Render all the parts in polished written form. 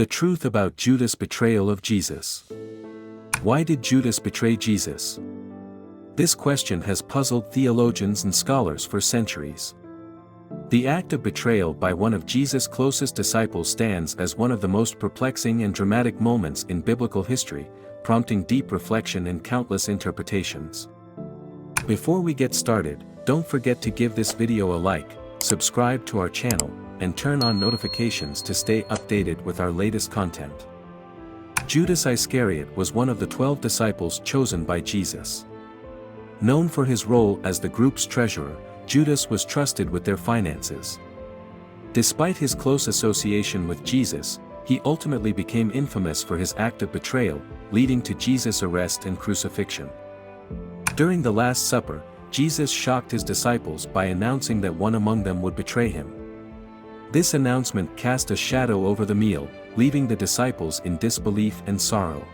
The truth about Judas' betrayal of Jesus. Why did Judas betray Jesus? This question has puzzled theologians and scholars for centuries. The act of betrayal by one of Jesus' closest disciples stands as one of the most perplexing and dramatic moments in biblical history, prompting deep reflection and countless interpretations. Before we get started, don't forget to give this video a like, subscribe to our channel, and turn on notifications to stay updated with our latest content. Judas Iscariot was one of the 12 disciples chosen by Jesus. Known for his role as the group's treasurer, Judas was trusted with their finances. Despite his close association with Jesus, he ultimately became infamous for his act of betrayal, leading to Jesus' arrest and crucifixion. During the Last Supper, Jesus shocked his disciples by announcing that one among them would betray him. This announcement cast a shadow over the meal, leaving the disciples in disbelief and sorrow.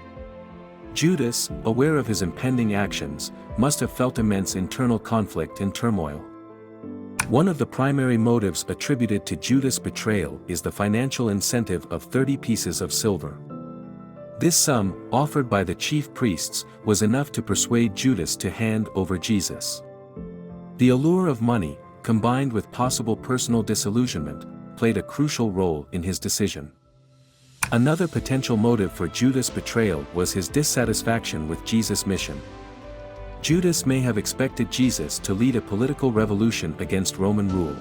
Judas, aware of his impending actions, must have felt immense internal conflict and turmoil. One of the primary motives attributed to Judas' betrayal is the financial incentive of 30 pieces of silver. This sum, offered by the chief priests, was enough to persuade Judas to hand over Jesus. The allure of money, combined with possible personal disillusionment, played a crucial role in his decision. Another potential motive for Judas' betrayal was his dissatisfaction with Jesus' mission. Judas may have expected Jesus to lead a political revolution against Roman rule.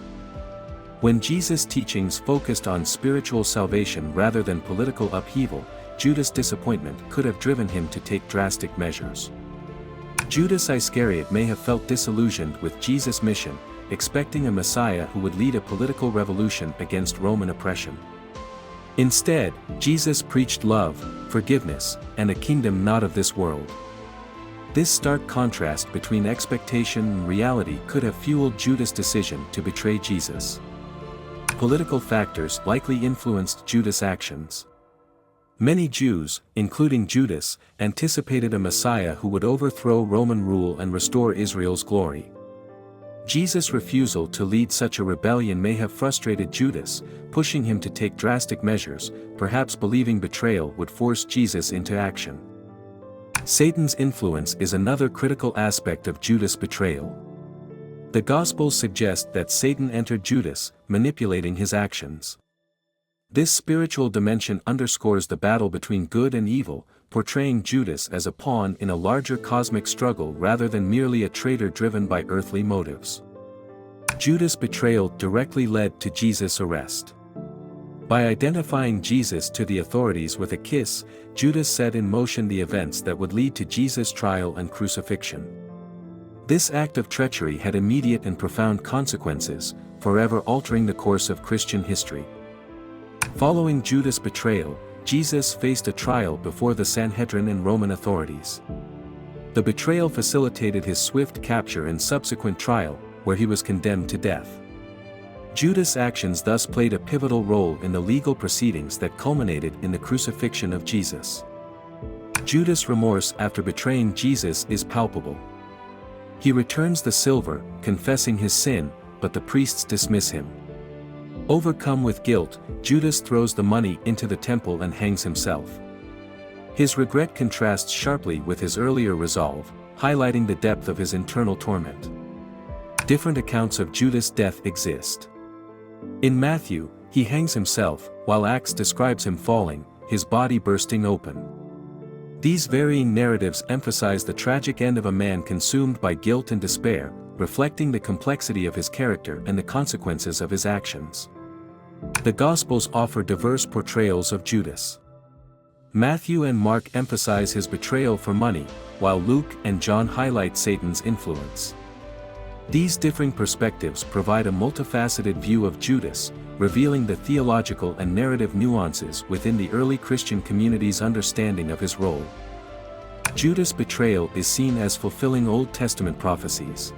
When Jesus' teachings focused on spiritual salvation rather than political upheaval, Judas' disappointment could have driven him to take drastic measures. Judas Iscariot may have felt disillusioned with Jesus' mission, expecting a Messiah who would lead a political revolution against Roman oppression. Instead, Jesus preached love, forgiveness, and a kingdom not of this world. This stark contrast between expectation and reality could have fueled Judas' decision to betray Jesus. Political factors likely influenced Judas' actions. Many Jews, including Judas, anticipated a Messiah who would overthrow Roman rule and restore Israel's glory. Jesus' refusal to lead such a rebellion may have frustrated Judas, pushing him to take drastic measures, perhaps believing betrayal would force Jesus into action. Satan's influence is another critical aspect of Judas' betrayal. The Gospels suggest that Satan entered Judas, manipulating his actions. This spiritual dimension underscores the battle between good and evil, portraying Judas as a pawn in a larger cosmic struggle rather than merely a traitor driven by earthly motives. Judas' betrayal directly led to Jesus' arrest. By identifying Jesus to the authorities with a kiss, Judas set in motion the events that would lead to Jesus' trial and crucifixion. This act of treachery had immediate and profound consequences, forever altering the course of Christian history. Following Judas' betrayal, Jesus faced a trial before the Sanhedrin and Roman authorities. The betrayal facilitated his swift capture and subsequent trial, where he was condemned to death. Judas' actions thus played a pivotal role in the legal proceedings that culminated in the crucifixion of Jesus. Judas' remorse after betraying Jesus is palpable. He returns the silver, confessing his sin, but the priests dismiss him. Overcome with guilt, Judas throws the money into the temple and hangs himself. His regret contrasts sharply with his earlier resolve, highlighting the depth of his internal torment. Different accounts of Judas' death exist. In Matthew, he hangs himself, while Acts describes him falling, his body bursting open. These varying narratives emphasize the tragic end of a man consumed by guilt and despair, reflecting the complexity of his character and the consequences of his actions. The Gospels offer diverse portrayals of Judas. Matthew and Mark emphasize his betrayal for money, while Luke and John highlight Satan's influence. These differing perspectives provide a multifaceted view of Judas, revealing the theological and narrative nuances within the early Christian community's understanding of his role. Judas' betrayal is seen as fulfilling Old Testament prophecies.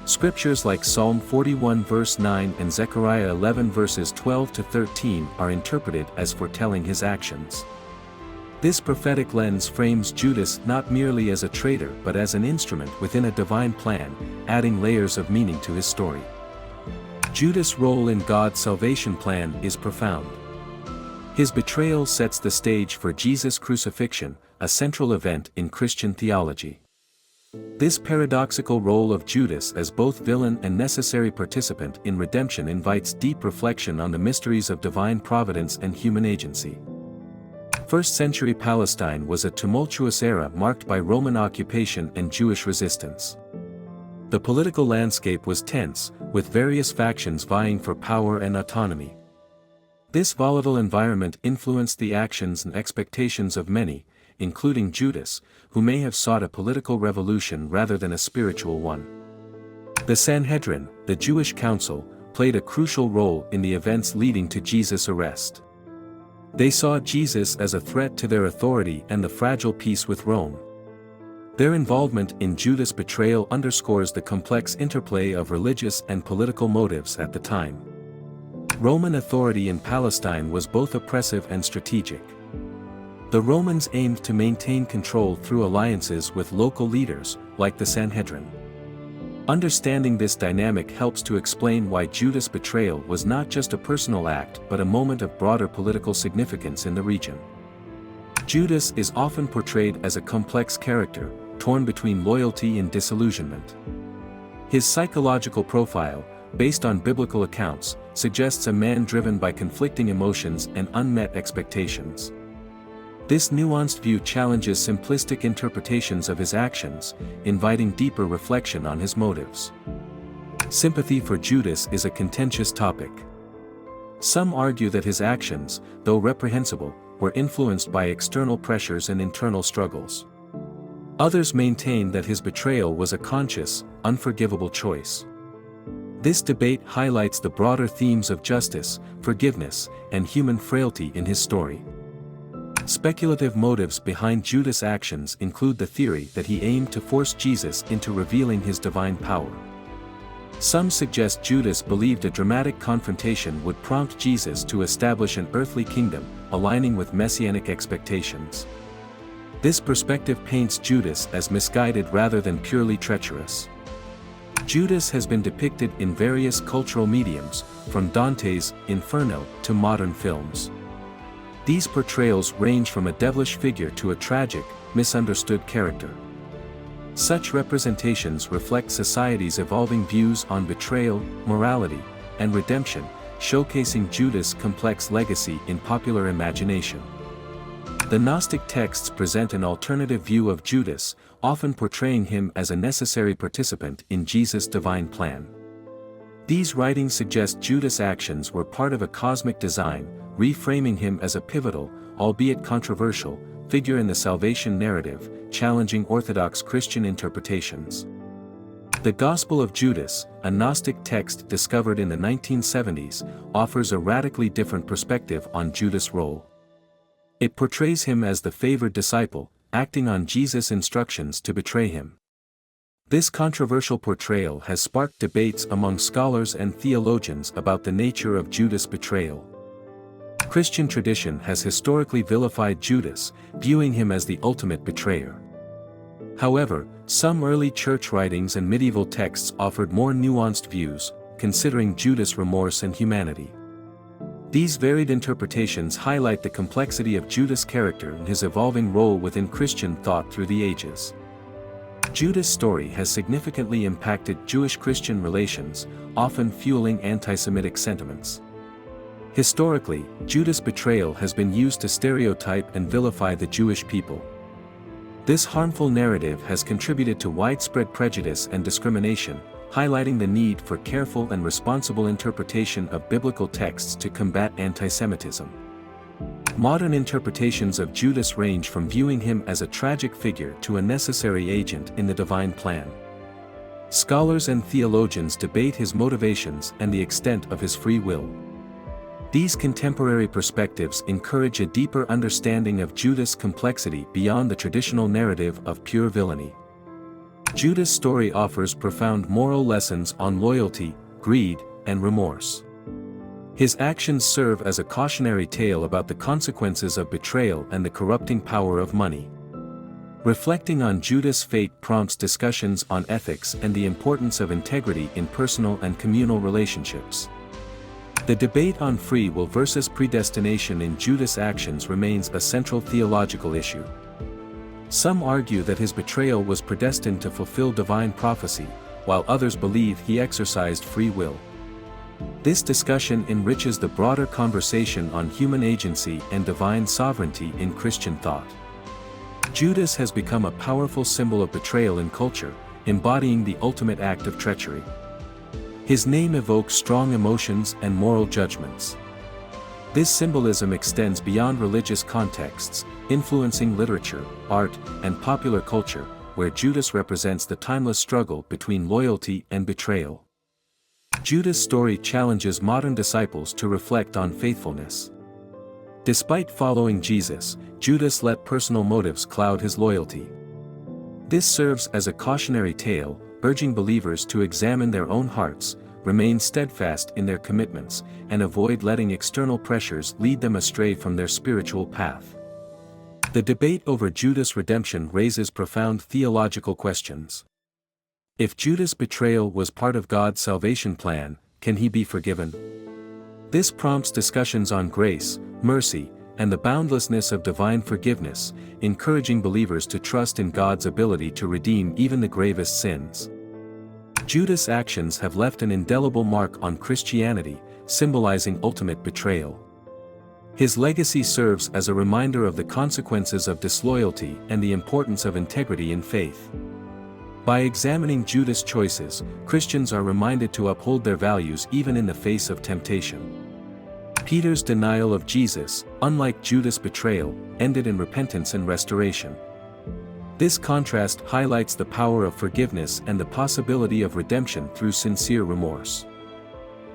Scriptures like Psalm 41 verse 9 and Zechariah 11 verses 12 to 13 are interpreted as foretelling his actions. This prophetic lens frames Judas not merely as a traitor but as an instrument within a divine plan, adding layers of meaning to his story. Judas' role in God's salvation plan is profound. His betrayal sets the stage for Jesus' crucifixion, a central event in Christian theology. This paradoxical role of Judas as both villain and necessary participant in redemption invites deep reflection on the mysteries of divine providence and human agency. First-century Palestine was a tumultuous era marked by Roman occupation and Jewish resistance. The political landscape was tense, with various factions vying for power and autonomy. This volatile environment influenced the actions and expectations of many, including Judas, who may have sought a political revolution rather than a spiritual one. The Sanhedrin, the Jewish council, played a crucial role in the events leading to Jesus' arrest. They saw Jesus as a threat to their authority and the fragile peace with Rome. Their involvement in Judas' betrayal underscores the complex interplay of religious and political motives at the time. Roman authority in Palestine was both oppressive and strategic. The Romans aimed to maintain control through alliances with local leaders, like the Sanhedrin. Understanding this dynamic helps to explain why Judas' betrayal was not just a personal act but a moment of broader political significance in the region. Judas is often portrayed as a complex character, torn between loyalty and disillusionment. His psychological profile, based on biblical accounts, suggests a man driven by conflicting emotions and unmet expectations. This nuanced view challenges simplistic interpretations of his actions, inviting deeper reflection on his motives. Sympathy for Judas is a contentious topic. Some argue that his actions, though reprehensible, were influenced by external pressures and internal struggles. Others maintain that his betrayal was a conscious, unforgivable choice. This debate highlights the broader themes of justice, forgiveness, and human frailty in his story. Speculative motives behind Judas' actions include the theory that he aimed to force Jesus into revealing his divine power. Some suggest Judas believed a dramatic confrontation would prompt Jesus to establish an earthly kingdom, aligning with messianic expectations. This perspective paints Judas as misguided rather than purely treacherous. Judas has been depicted in various cultural mediums, from Dante's Inferno to modern films. These portrayals range from a devilish figure to a tragic, misunderstood character. Such representations reflect society's evolving views on betrayal, morality, and redemption, showcasing Judas' complex legacy in popular imagination. The Gnostic texts present an alternative view of Judas, often portraying him as a necessary participant in Jesus' divine plan. These writings suggest Judas' actions were part of a cosmic design, reframing him as a pivotal, albeit controversial, figure in the salvation narrative, challenging orthodox Christian interpretations. The Gospel of Judas, a Gnostic text discovered in the 1970s, offers a radically different perspective on Judas' role. It portrays him as the favored disciple, acting on Jesus' instructions to betray him. This controversial portrayal has sparked debates among scholars and theologians about the nature of Judas' betrayal. Christian tradition has historically vilified Judas, viewing him as the ultimate betrayer. However, some early church writings and medieval texts offered more nuanced views, considering Judas' remorse and humanity. These varied interpretations highlight the complexity of Judas' character and his evolving role within Christian thought through the ages. Judas' story has significantly impacted Jewish-Christian relations, often fueling anti-Semitic sentiments. Historically, Judas' betrayal has been used to stereotype and vilify the Jewish people. This harmful narrative has contributed to widespread prejudice and discrimination, highlighting the need for careful and responsible interpretation of biblical texts to combat anti-Semitism. Modern interpretations of Judas range from viewing him as a tragic figure to a necessary agent in the divine plan. Scholars and theologians debate his motivations and the extent of his free will. These contemporary perspectives encourage a deeper understanding of Judas' complexity beyond the traditional narrative of pure villainy. Judas' story offers profound moral lessons on loyalty, greed, and remorse. His actions serve as a cautionary tale about the consequences of betrayal and the corrupting power of money. Reflecting on Judas' fate prompts discussions on ethics and the importance of integrity in personal and communal relationships. The debate on free will versus predestination in Judas' actions remains a central theological issue. Some argue that his betrayal was predestined to fulfill divine prophecy, while others believe he exercised free will. This discussion enriches the broader conversation on human agency and divine sovereignty in Christian thought. Judas has become a powerful symbol of betrayal in culture, embodying the ultimate act of treachery. His name evokes strong emotions and moral judgments. This symbolism extends beyond religious contexts, influencing literature, art, and popular culture, where Judas represents the timeless struggle between loyalty and betrayal. Judas' story challenges modern disciples to reflect on faithfulness. Despite following Jesus, Judas let personal motives cloud his loyalty. This serves as a cautionary tale, urging believers to examine their own hearts, remain steadfast in their commitments, and avoid letting external pressures lead them astray from their spiritual path. The debate over Judas' redemption raises profound theological questions. If Judas' betrayal was part of God's salvation plan, can he be forgiven? This prompts discussions on grace, mercy, and the boundlessness of divine forgiveness, encouraging believers to trust in God's ability to redeem even the gravest sins. Judas' actions have left an indelible mark on Christianity, symbolizing ultimate betrayal. His legacy serves as a reminder of the consequences of disloyalty and the importance of integrity in faith. By examining Judas' choices, Christians are reminded to uphold their values even in the face of temptation. Peter's denial of Jesus, unlike Judas' betrayal, ended in repentance and restoration. This contrast highlights the power of forgiveness and the possibility of redemption through sincere remorse.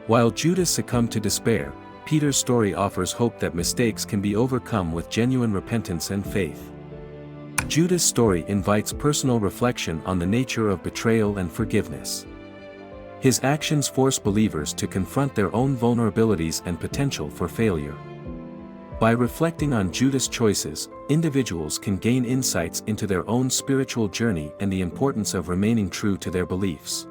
While Judas succumbed to despair, Peter's story offers hope that mistakes can be overcome with genuine repentance and faith. Judas' story invites personal reflection on the nature of betrayal and forgiveness. His actions force believers to confront their own vulnerabilities and potential for failure. By reflecting on Judas' choices, individuals can gain insights into their own spiritual journey and the importance of remaining true to their beliefs.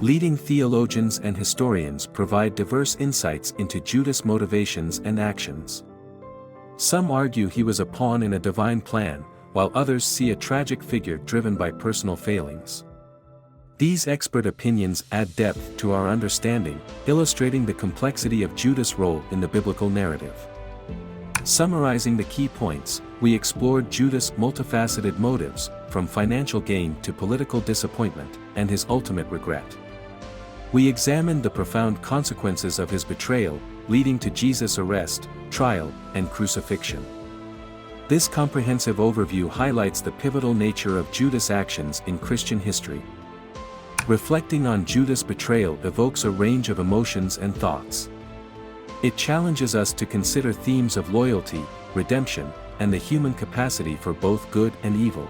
Leading theologians and historians provide diverse insights into Judas' motivations and actions. Some argue he was a pawn in a divine plan, while others see a tragic figure driven by personal failings. These expert opinions add depth to our understanding, illustrating the complexity of Judas' role in the biblical narrative. Summarizing the key points, we explored Judas' multifaceted motives, from financial gain to political disappointment, and his ultimate regret. We examined the profound consequences of his betrayal, leading to Jesus' arrest, trial, and crucifixion. This comprehensive overview highlights the pivotal nature of Judas' actions in Christian history. Reflecting on Judas' betrayal evokes a range of emotions and thoughts. It challenges us to consider themes of loyalty, redemption, and the human capacity for both good and evil.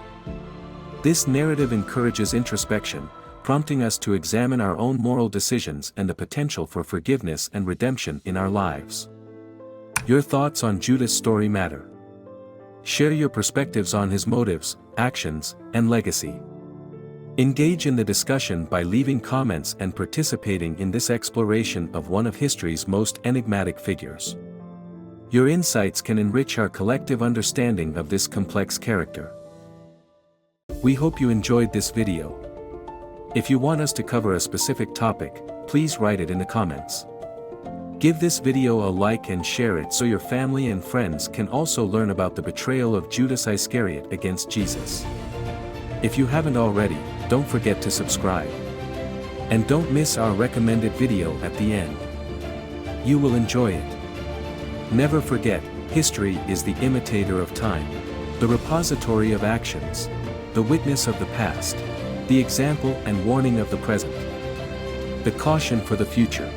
This narrative encourages introspection, prompting us to examine our own moral decisions and the potential for forgiveness and redemption in our lives. Your thoughts on Judas' story matter. Share your perspectives on his motives, actions, and legacy. Engage in the discussion by leaving comments and participating in this exploration of one of history's most enigmatic figures. Your insights can enrich our collective understanding of this complex character. We hope you enjoyed this video. If you want us to cover a specific topic, please write it in the comments. Give this video a like and share it so your family and friends can also learn about the betrayal of Judas Iscariot against Jesus. If you haven't already, don't forget to subscribe. And don't miss our recommended video at the end. You will enjoy it. Never forget, history is the imitator of time, the repository of actions, the witness of the past, the example and warning of the present, the caution for the future.